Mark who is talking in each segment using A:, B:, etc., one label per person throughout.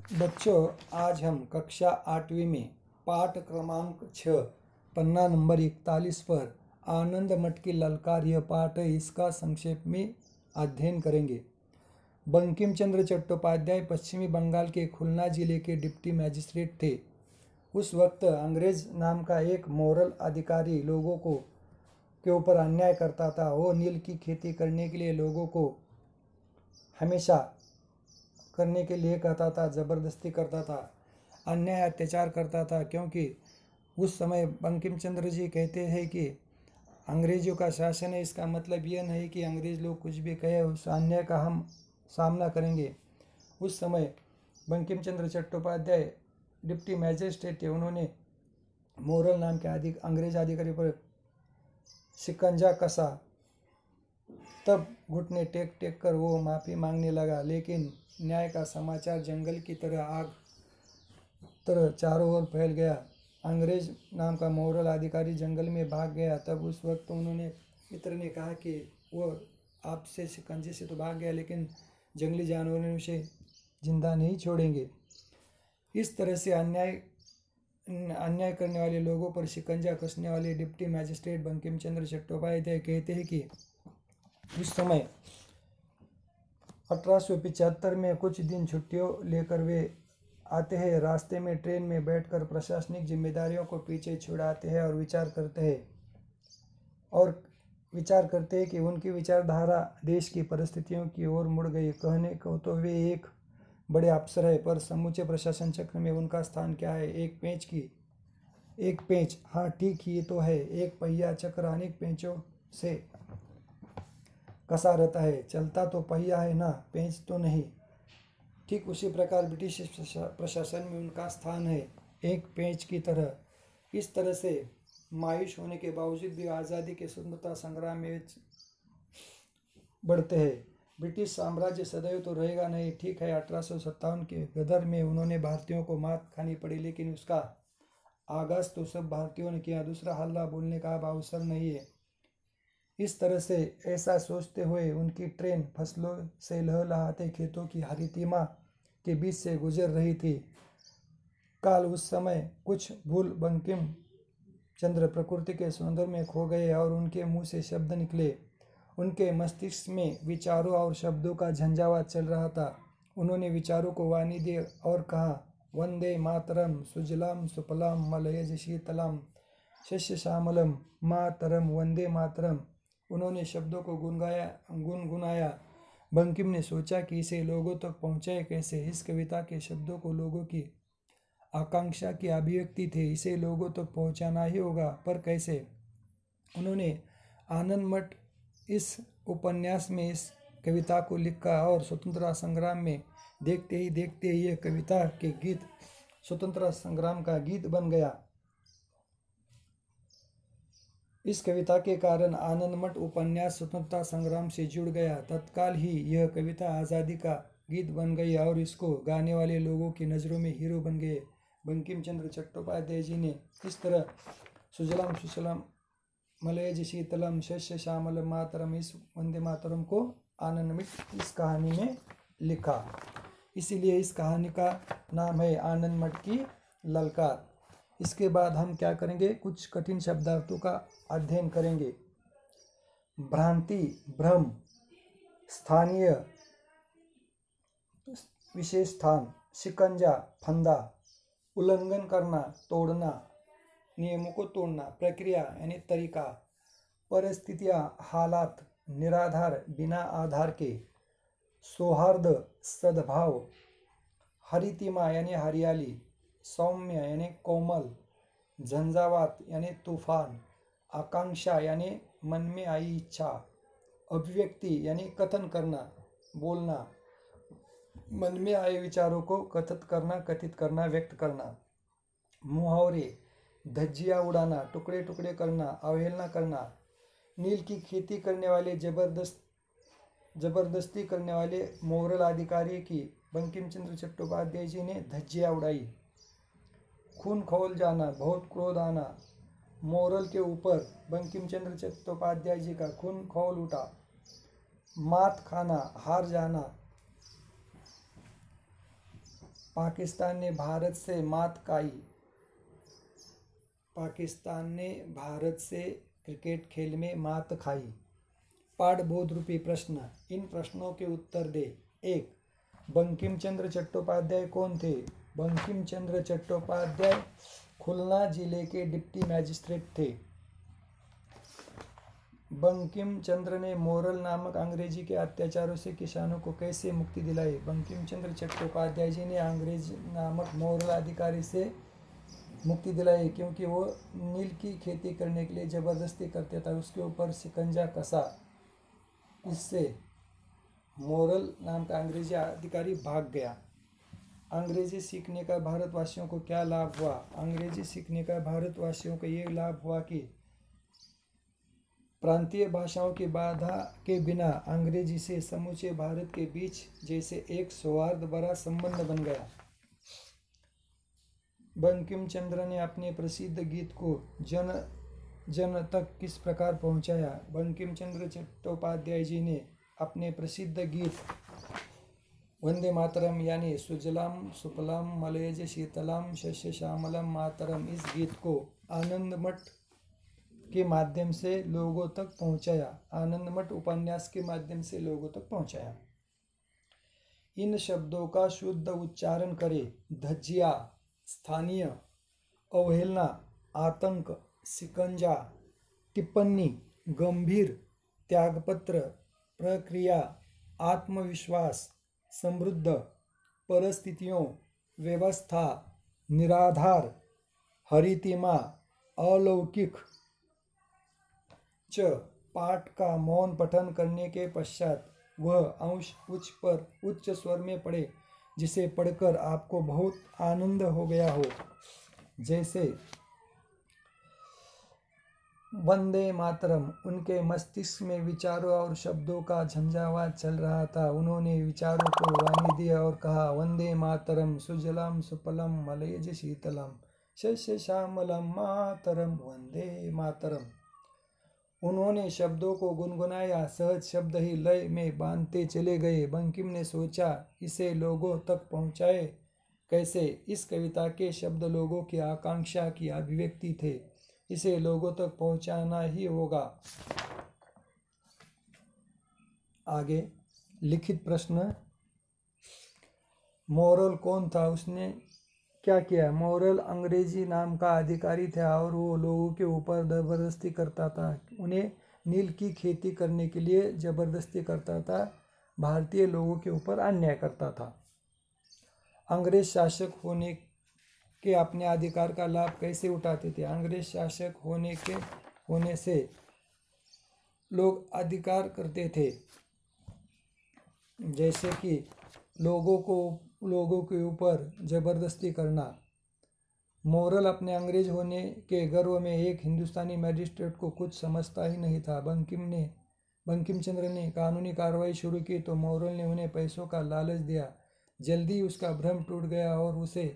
A: बच्चों, आज हम कक्षा 8वीं में पाठ क्रमांक 6 पन्ना नंबर 41 पर आनंद मठ की ललकार यह पाठ है, इसका संक्षेप में अध्ययन करेंगे। बंकिम चंद्र चट्टोपाध्याय पश्चिमी बंगाल के खुलना जिले के डिप्टी मैजिस्ट्रेट थे। उस वक्त अंग्रेज नाम का एक मोरल अधिकारी लोगों को के ऊपर अन्याय करता था। वो नील की खेती करने के लिए लोगों को हमेशा करने के लिए कहता था, ज़बरदस्ती करता था, अन्याय अत्याचार करता था। क्योंकि उस समय बंकिम चंद्र जी कहते हैं कि अंग्रेज़ों का शासन है, इसका मतलब यह नहीं कि अंग्रेज़ लोग कुछ भी कहे उस अन्याय का हम सामना करेंगे। उस समय बंकिम चंद्र चट्टोपाध्याय डिप्टी मैजिस्ट्रेट थे। उन्होंने मोरल नाम के अंग्रेज अधिकारी पर शिकंजा कसा। तब घुटने टेक टेक कर वो माफ़ी मांगने लगा, लेकिन न्याय का समाचार जंगल की तरह आग तरह चारों ओर फैल गया। अंग्रेज नाम का मोरल अधिकारी जंगल में भाग गया। तब उस वक्त उन्होंने मित्र ने कहा कि वो आपसे शिकंजे से तो भाग गया, लेकिन जंगली जानवरों उसे जिंदा नहीं छोड़ेंगे। इस तरह से अन्याय करने वाले लोगों पर शिकंजा कसने वाले डिप्टी मैजिस्ट्रेट बंकिम चंद्र चट्टोपाध्याय कहते हैं कि उस समय 1875 में कुछ दिन छुट्टियों लेकर वे आते हैं। रास्ते में ट्रेन में बैठकर प्रशासनिक जिम्मेदारियों को पीछे छुड़ाते हैं और विचार करते हैं कि उनकी विचारधारा देश की परिस्थितियों की ओर मुड़ गई। कहने को तो वे एक बड़े अफसर है, पर समूचे प्रशासन चक्र में उनका स्थान क्या है। एक पेंच, हाँ ठीक ही तो है, एक पहिया चक्र अनेक पेंचों से कसा रहता है, चलता तो पहिया है ना, पेंच तो नहीं। ठीक उसी प्रकार ब्रिटिश प्रशासन में उनका स्थान है, एक पेंच की तरह। इस तरह से मायूस होने के बावजूद भी आज़ादी के स्वतंत्रता संग्राम में बढ़ते हैं। ब्रिटिश साम्राज्य सदैव तो रहेगा नहीं। ठीक है, 1857 के गदर में उन्होंने भारतीयों को मात खानी पड़ी, लेकिन उसका आगाज तो सब भारतीयों ने किया। दूसरा हल्ला बोलने का अब अवसर नहीं है। इस तरह से ऐसा सोचते हुए उनकी ट्रेन फसलों से लहलहाते खेतों की हरितिमा के बीच से गुजर रही थी। काल उस समय कुछ भूल बंकिम चंद्र प्रकृति के सौंदर्य में खो गए और उनके मुंह से शब्द निकले। उनके मस्तिष्क में विचारों और शब्दों का झंझावात चल रहा था। उन्होंने विचारों को वाणी दी और कहा, वंदे मातरम सुजलाम सुफलाम मलयज शीतलाम शस्य श्यामलम मातरम वंदे मातरम। उन्होंने शब्दों को गुनगुनाया। बंकिम ने सोचा कि इसे लोगों तक पहुंचाए कैसे। इस कविता के शब्दों को लोगों की आकांक्षा की अभिव्यक्ति थे, इसे लोगों तक पहुंचाना ही होगा, पर कैसे। उन्होंने आनंद मठ इस उपन्यास में इस कविता को लिखा और स्वतंत्रता संग्राम में देखते ही यह कविता के गीत स्वतंत्रता संग्राम का गीत बन गया। इस कविता के कारण आनंद मठ उपन्यास स्वतंत्रता संग्राम से जुड़ गया। तत्काल ही यह कविता आज़ादी का गीत बन गई और इसको गाने वाले लोगों की नज़रों में हीरो बन गए। बंकिम चंद्र चट्टोपाध्याय जी ने इस तरह सुजलाम सुफलाम मलयज शीतलम शस्य श्यामलम मातरम, इस वंदे मातरम को आनंद मठ इस कहानी में लिखा। इसीलिए इस कहानी का नाम है आनंद मठ की ललकार। इसके बाद हम क्या करेंगे, कुछ कठिन शब्दार्थों का अध्ययन करेंगे। भ्रांति, भ्रम, स्थानीय, विशेष स्थान, शिकंजा, फंदा, उल्लंघन करना, तोड़ना, नियमों को तोड़ना, प्रक्रिया यानी तरीका, परिस्थितियां, हालात, निराधार, बिना आधार के, सौहार्द, सद्भाव, हरितिमा यानी हरियाली, सौम्य यानी कोमल, झंझावात यानी तूफान, आकांक्षा यानी मन में आई इच्छा, अभिव्यक्ति यानी कथन करना, बोलना, मन में आए विचारों को कथित करना, व्यक्त करना, मुहावरे, धज्जियां उड़ाना, टुकड़े टुकड़े करना, अवहेलना करना, नील की खेती करने वाले जबरदस्ती करने वाले मोरल अधिकारी की बंकिम चंद्र चट्टोपाध्याय जी ने धज्जियां उड़ाई। खून खौल जाना, बहुत क्रोध आना, मोरल के ऊपर बंकिम चंद्र चट्टोपाध्याय जी का खून खौल उठा। मात खाना, हार जाना, पाकिस्तान ने भारत से मात खाई। पाकिस्तान ने भारत से क्रिकेट खेल में मात खाई। पाठबोध रूपी प्रश्न, इन प्रश्नों के उत्तर दे। 1. बंकिम चंद्र चट्टोपाध्याय कौन थे? बंकिम चंद्र चट्टोपाध्याय खुलना जिले के डिप्टी मैजिस्ट्रेट थे। बंकिम चंद्र ने मोरल नामक अंग्रेजी के अत्याचारों से किसानों को कैसे मुक्ति दिलाई? बंकिम चंद्र चट्टोपाध्याय जी ने अंग्रेज नामक मोरल अधिकारी से मुक्ति दिलाई क्योंकि वो नील की खेती करने के लिए जबरदस्ती करते था, उसके ऊपर शिकंजा कसा। इससे मोरल नाम का अंग्रेजी अधिकारी भाग गया। अंग्रेजी सीखने का भारतवासियों को क्या लाभ हुआ? अंग्रेजी सीखने का भारतवासियों को ये लाभ हुआ कि प्रांतीय भाषाओं की बाधा के बिना अंग्रेजी से समूचे भारत के बीच जैसे एक सौहार्द भरा संबंध बन गया। बंकिम चंद्र ने अपने प्रसिद्ध गीत को जन जन तक किस प्रकार पहुंचाया? बंकिम चंद्र चट्टोपाध्याय जी ने अपने प्रसिद्ध गीत वंदे मातरम यानी सुजलाम सुफलाम मलयज शीतलाम शस्य श्यामलम मातरम, इस गीत को आनंद मठ के माध्यम से लोगों तक पहुंचाया। आनंद मठ उपन्यास के माध्यम से लोगों तक पहुंचाया। इन शब्दों का शुद्ध उच्चारण करें। धज्जिया, स्थानीय, अवहेलना, आतंक, शिकंजा, टिप्पणी, गंभीर, त्यागपत्र, प्रक्रिया, आत्मविश्वास, समृद्ध, परिस्थितियों, व्यवस्था, निराधार, हरितिमा, अलौकिक। च. पाठ का मौन पठन करने के पश्चात वह अंश उच्च स्वर में पढ़े जिसे पढ़कर आपको बहुत आनंद हो गया हो। जैसे वंदे मातरम। उनके मस्तिष्क में विचारों और शब्दों का झंझावात चल रहा था। उन्होंने विचारों को वाणी दी और कहा, वंदे मातरम सुजलाम सुफलम मलयज शीतलम शस्य श्यामलम मातरम वंदे मातरम। उन्होंने शब्दों को गुनगुनाया, सहज शब्द ही लय में बांधते चले गए। बंकिम ने सोचा, इसे लोगों तक पहुंचाए कैसे? इस कविता के शब्द लोगों की आकांक्षा की अभिव्यक्ति थे, इसे लोगों तक पहुंचाना ही होगा। आगे लिखित प्रश्न, मोरल कौन था? उसने क्या किया? मोरल अंग्रेजी नाम का अधिकारी था और वो लोगों के ऊपर जबरदस्ती करता था, उन्हें नील की खेती करने के लिए जबरदस्ती करता था, भारतीय लोगों के ऊपर अन्याय करता था। अंग्रेज शासक के अपने अधिकार का लाभ कैसे उठाते थे? अंग्रेज शासक होने से लोग अधिकार करते थे, जैसे कि लोगों के ऊपर जबरदस्ती करना। मोरल अपने अंग्रेज होने के गर्व में एक हिंदुस्तानी मैजिस्ट्रेट को कुछ समझता ही नहीं था। बंकिम चंद्र ने कानूनी कार्रवाई शुरू की तो मोरल ने उन्हें पैसों का लालच दिया। जल्दी उसका भ्रम टूट गया और उसे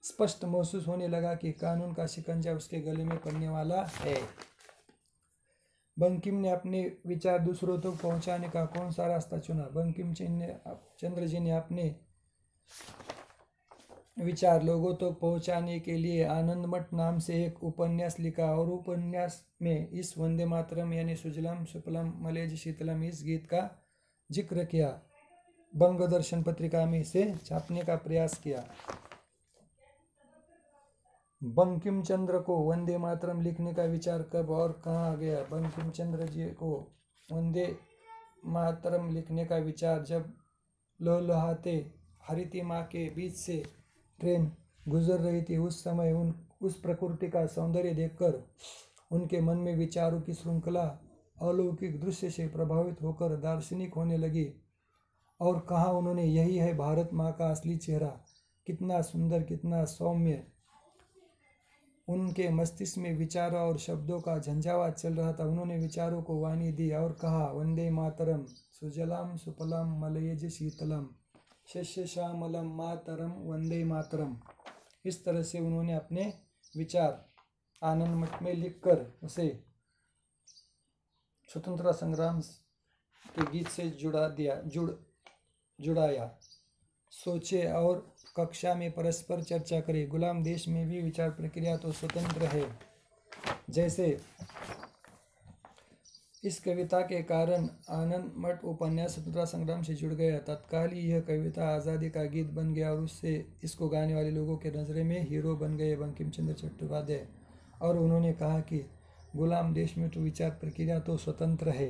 A: स्पष्ट महसूस होने लगा कि कानून का शिकंजा उसके गले में पड़ने वाला है। बंकिम ने अपने विचार दूसरों तक पहुंचाने का कौन सा रास्ता चुना? बंकिम चंद्र जी ने अपने विचार लोगों तक पहुंचाने के लिए आनंद मठ नाम से एक उपन्यास लिखा और उपन्यास में इस वंदे मातरम यानी सुजलाम सुफलाम मलयज शीतलम इस गीत का जिक्र किया। बंग दर्शन पत्रिका में इसे छापने का प्रयास किया। बंकिम चंद्र को वंदे मातरम लिखने का विचार कब और कहाँ आ गया? बंकिम चंद्र जी को वंदे मातरम लिखने का विचार जब लहलहाते हरितिमा के बीच से ट्रेन गुजर रही थी, उस समय उस प्रकृति का सौंदर्य देखकर उनके मन में विचारों की श्रृंखला अलौकिक दृश्य से प्रभावित होकर दार्शनिक होने लगी। और कहा उन्होंने, यही है भारत माँ का असली चेहरा, कितना सुंदर, कितना सौम्य। उनके मस्तिष्क में विचारों और शब्दों का झंझावात चल रहा था। उन्होंने विचारों को वाणी दी और कहा, वंदे मातरम सुजलाम सुफलाम मलयज शीतलम शस्य श्यामलम मातरम वंदे मातरम। इस तरह से उन्होंने अपने विचार आनंद मठ में लिखकर उसे स्वतंत्रता संग्राम के गीत से जुड़ाया। सोचे और कक्षा में परस्पर चर्चा करें। गुलाम देश में भी विचार प्रक्रिया तो स्वतंत्र है। जैसे इस कविता के कारण आनंद मठ उपन्यास स्वतंत्रता संग्राम से जुड़ गया। तत्काल ही यह कविता आज़ादी का गीत बन गया और उससे इसको गाने वाले लोगों के नज़रे में हीरो बन गए बंकिम चंद्र चट्टोपाध्याय। और उन्होंने कहा कि गुलाम देश में तो विचार प्रक्रिया तो स्वतंत्र है।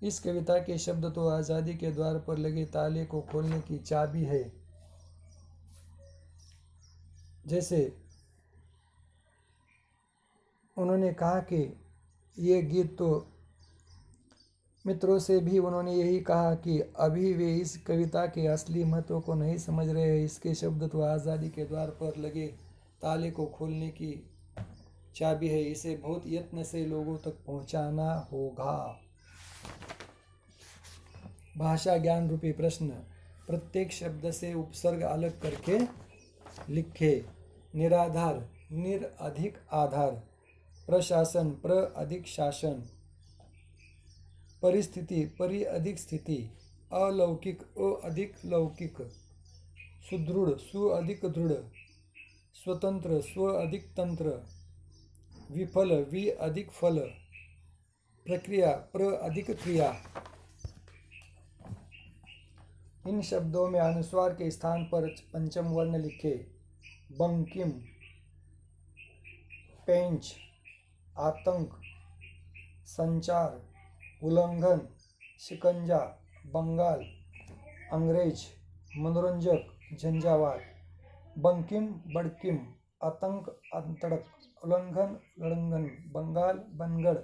A: इस कविता के शब्द तो आज़ादी के द्वार पर लगे ताले को खोलने की चाबी है। जैसे उन्होंने कहा कि ये गीत तो मित्रों से भी उन्होंने यही कहा कि अभी वे इस कविता के असली महत्व को नहीं समझ रहे हैं। इसके शब्द तो आज़ादी के द्वार पर लगे ताले को खोलने की चाबी है। इसे बहुत यत्न से लोगों तक पहुंचाना होगा। भाषा ज्ञान रूपी प्रश्न। प्रत्येक शब्द से उपसर्ग अलग करके लिखे। निराधार, निर अधिक आधार। प्रशासन, प्र अधिक शासन। परिस्थिति, परि अधिक स्थिति। अलौकिक, अ अधिक लौकिक। सुदृढ़, सु अधिक दृढ़। स्वतंत्र, स्व अधिक तंत्र। विफल, वि अधिक फल। प्रक्रिया, प्र अधिक क्रिया। इन शब्दों में अनुस्वार के स्थान पर पंचम वर्ण लिखे। बंकिम, पेंच, आतंक, संचार, उल्लंघन, शिकंजा, बंगाल, अंग्रेज, मनोरंजक, झंझावात। बंकिम, बड़किम, आतंक, अंतड़क, उल्लंघन, लड़ंगन, बंगाल, बनगढ़,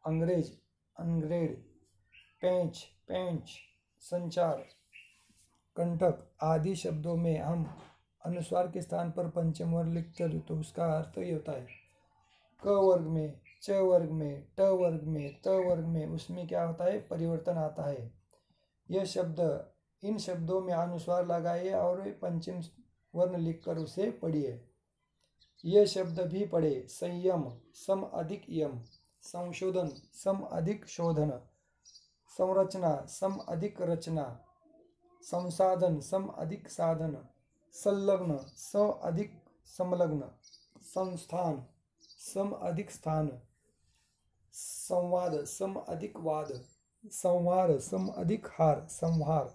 A: अंग्रेज, अंग्रेड, पेंच, पेंच, संचार, कंटक आदि शब्दों में हम अनुस्वार के स्थान पर पंचम वर्ण लिखते हैं तो उसका अर्थ ये होता है क वर्ग में, च वर्ग में, ट वर्ग में, त वर्ग में, उसमें क्या होता है, परिवर्तन आता है। यह शब्द, इन शब्दों में अनुस्वार लगाइए और पंचम वर्ण लिखकर उसे पढ़िए। यह शब्द भी पढ़े। संयम, सम अधिक यम। संशोधन, सम अधिक शोधन। संरचना, सम अधिक रचना। संसाधन, सम अधिक साधन। संलग्न, स अधिक संलग्न। संस्थान, सम अधिक स्थान। संवाद, सम अधिक वाद। संहार, सम अधिक हार, संहार।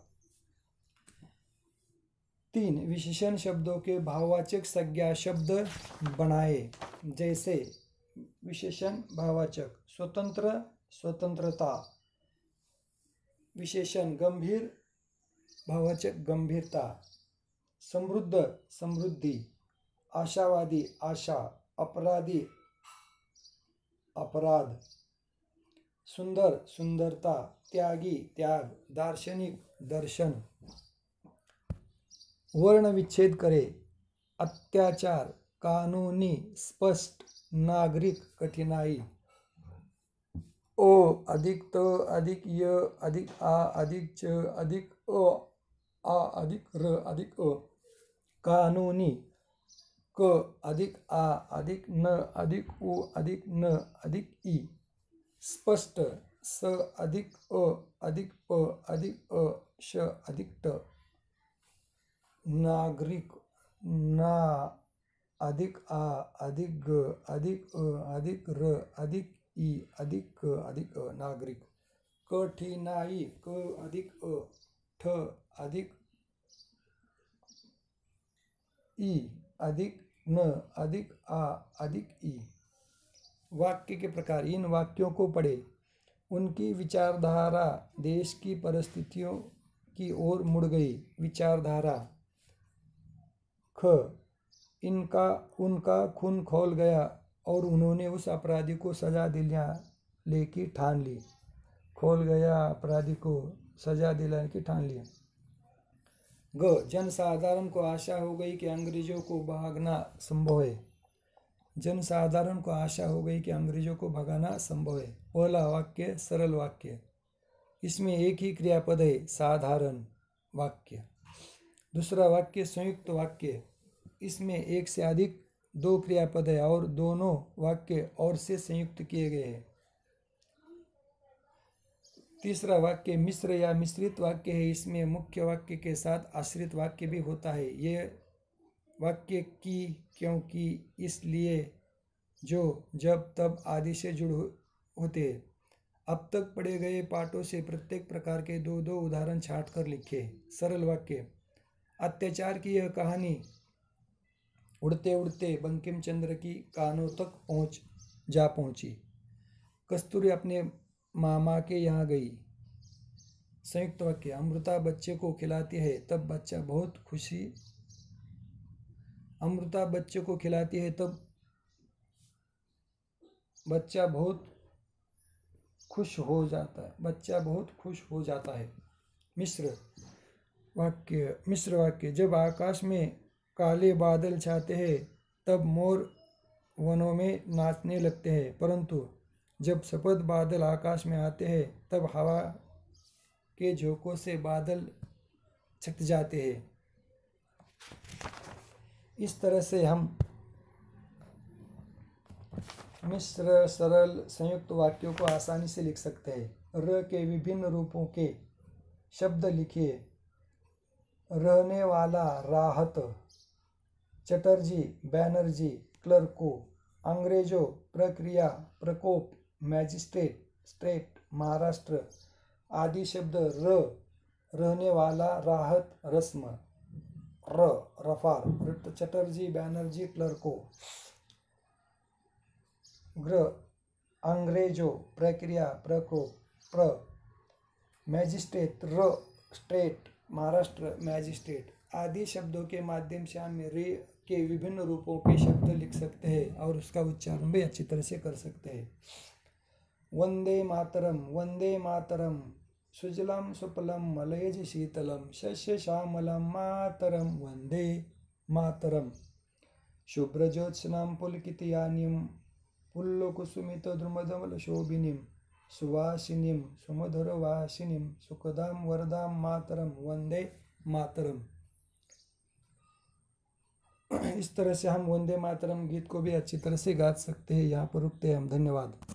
A: 3. विशेषण शब्दों के भाववाचक संज्ञा शब्द बनाए। जैसे विशेषण भाववाचक स्वतंत्र, स्वतंत्रता। विशेषण गंभीर, भाववाचक गंभीरता। समृद्ध, समृद्धि। आशावादी, आशा। अपराधी, अपराध। सुंदर, सुंदरता। त्यागी, त्याग। दार्शनिक, दर्शन। वर्ण विच्छेद करे। अत्याचार, कानूनी, स्पष्ट। नागरिक, कठिनाई। ओ अधिक त अधिक य अधिक आ अधिक च अधिक अ आ अधिक र अधिक अ। कानूनी, क अधिक आ अधिक न अधिक उ अधिक न अधिक ई। स्पष्ट, स अधिक अ अधिक प अधिक अ श अधिक ट। नागरिक, ना अधिक आ अधिक ग अधिक अ अधिक र अधिक ई अधिक क अधिक अ। नागरिक। कठिनाई, क अधिक अ ठ अधिक ई अधिक न अधिक आ अधिक ई। वाक्य के प्रकार। इन वाक्यों को पढ़े। उनकी विचारधारा देश की परिस्थितियों की ओर मुड़ गई। विचारधारा। ख इनका उनका खून खौल गया और उन्होंने उस अपराधी को सजा दिलाने की ठान ली। खौल गया, अपराधी को सजा दिलाने की ठान ली। ग जनसाधारण को आशा हो गई कि अंग्रेजों को भागना संभव है। जनसाधारण को आशा हो गई कि अंग्रेजों को भगाना संभव है। पहला वाक्य सरल वाक्य, इसमें एक ही क्रियापद है, साधारण वाक्य। दूसरा वाक्य संयुक्त वाक्य, इसमें एक से अधिक दो क्रियापद है और दोनों वाक्य और से संयुक्त किए गए हैं। तीसरा वाक्य मिश्र या मिश्रित वाक्य है। इसमें मुख्य वाक्य के साथ आश्रित वाक्य भी होता है। ये वाक्य की, क्योंकि, इसलिए, जो, जब, तब आदि से जुड़ होते हैं। अब तक पढ़े गए पाठों से प्रत्येक प्रकार के दो दो उदाहरण छांट कर लिखे। सरल वाक्य। अत्याचार की यह कहानी उड़ते उड़ते बंकिम चंद्र की कानों तक पहुंची। कस्तूरी अपने मामा के यहाँ गई। संयुक्त वाक्य। अमृता बच्चे को खिलाती है तब बच्चा बहुत खुश हो जाता है। मिश्र वाक्य। जब आकाश में काले बादल छाते हैं तब मोर वनों में नाचने लगते हैं, परंतु जब सफेद बादल आकाश में आते हैं तब हवा के झोंकों से बादल छट जाते हैं। इस तरह से हम मिश्र, सरल, संयुक्त वाक्यों को आसानी से लिख सकते हैं। र के विभिन्न रूपों के शब्द लिखिए। रहने वाला, राहत। चटर्जी, बैनर्जी, क्लर्को। अंग्रेजों, प्रक्रिया, प्रकोप, मैजिस्ट्रेट, स्टेट, महाराष्ट्र। आदि शब्द र, रहने वाला, राहत, रस्म। र, रफार। चटर्जी, बैनर्जी, क्लर्को। ग्र, अंग्रेजों, प्रक्रिया, प्रकोप, प्र। मैजिस्ट्रेट, र, स्टेट, महाराष्ट्र, मैजिस्ट्रेट। आदि शब्दों के माध्यम से हम रे के विभिन्न रूपों के शब्द लिख सकते हैं और उसका उच्चारण भी अच्छी तरह से कर सकते हैं। वंदे मातरम, वंदे मातरम। सुजलम सुफलम मलयज शीतलम शस्य श्यामलम मातरम वंदे मातरम। शुभ्रज्योत्स्नां पुलकितयानीं पुल्लकुसुमित द्रुमदमल शोभिनीं सुवासिनीं सुमधुरवासिनीं सुखदां वरदां मातरम वंदे मातरम। इस तरह से हम वंदे मातरम गीत को भी अच्छी तरह से गा सकते हैं। यहाँ पर रुकते हैं हम। धन्यवाद।